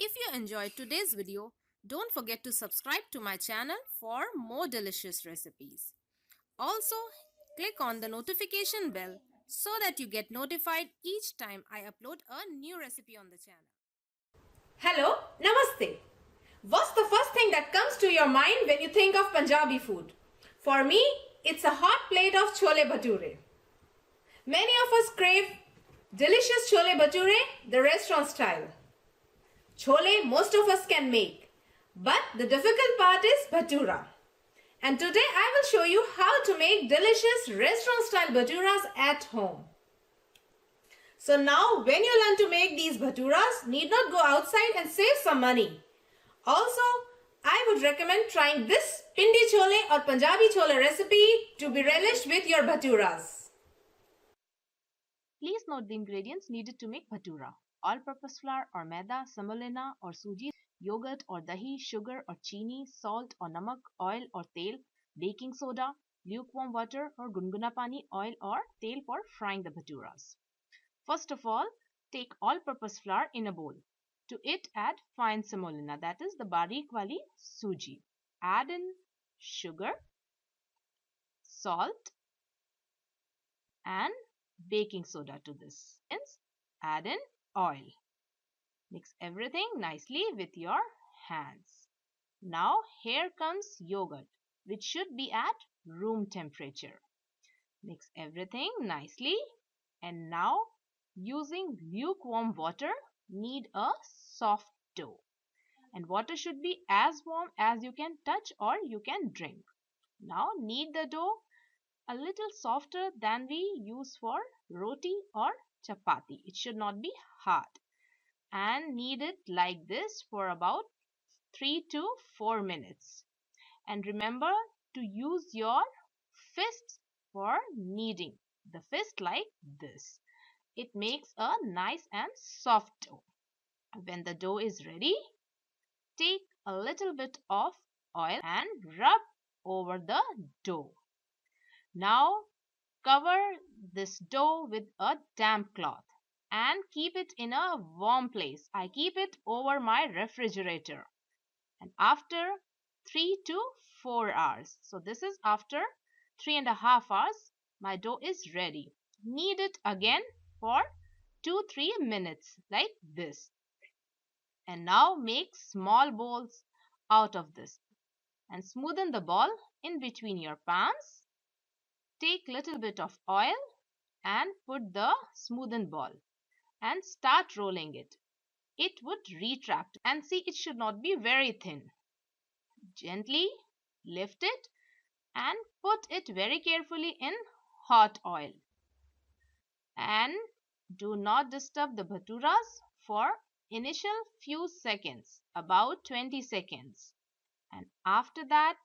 If you enjoyed today's video, don't forget to subscribe to my channel for more delicious recipes. Also, click on the notification bell so that you get notified each time I upload a new recipe on the channel. Hello, Namaste. What's the first thing that comes to your mind when you think of Punjabi food? For me, it's a hot plate of chole bhature. Many of us crave delicious chole bhature, the restaurant style. Chole most of us can make, but the difficult part is bhatura. And today I will show you how to make delicious restaurant style bhaturas at home. So now when you learn to make these bhaturas, need not go outside and save some money. Also, I would recommend trying this pindi chole or Punjabi chole recipe to be relished with your bhaturas. Please note the ingredients needed to make bhatura. All-purpose flour or maida, semolina or suji, yogurt or dahi, sugar or chini, salt or namak, oil or tel, baking soda, lukewarm water or gunguna pani, oil or tel for frying the bhaturas. First of all, take all-purpose flour in a bowl. To it add fine semolina, that is the barik wali suji. Add in sugar, salt and baking soda to this. Add in oil. Mix everything nicely with your hands. Now here comes yogurt, which should be at room temperature. Mix everything nicely, and now using lukewarm water, knead a soft dough. And water should be as warm as you can touch or you can drink. Now knead the dough a little softer than we use for roti or chapati. It should not be hard. And knead it like this for about 3 to 4 minutes. And remember to use your fists for kneading. The fist like this. It makes a nice and soft dough. When the dough is ready, take a little bit of oil and rub over the dough. Now cover this dough with a damp cloth and keep it in a warm place. I keep it over my refrigerator. And after 3 to 4 hours, so this is after 3.5 hours, my dough is ready. Knead it again for 2-3 minutes like this. And now make small balls out of this and smoothen the ball in between your palms. Take little bit of oil and put the smoothened ball and start rolling it. It would retract, and see, it should not be very thin. Gently lift it and put it very carefully in hot oil. And do not disturb the bhaturas for initial few seconds, about 20 seconds. And after that,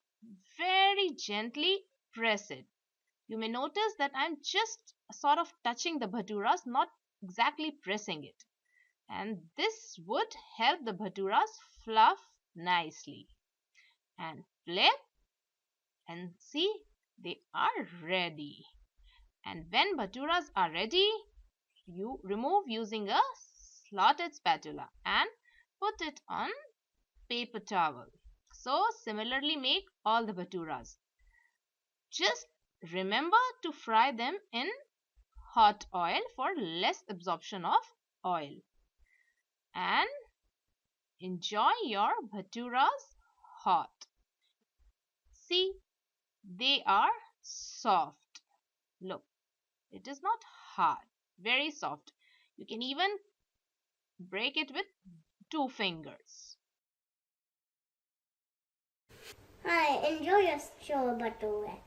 very gently press it. You may notice that I'm just sort of touching the bhaturas, not exactly pressing it. And this would help the bhaturas fluff nicely. And flip and see, they are ready. And when bhaturas are ready, you remove using a slotted spatula and put it on paper towel. So similarly make all the bhaturas. Just remember to fry them in hot oil for less absorption of oil. And enjoy your bhaturas hot. See, they are soft. Look, it is not hard, very soft. You can even break it with 2 fingers. Hi, enjoy your chole bhature.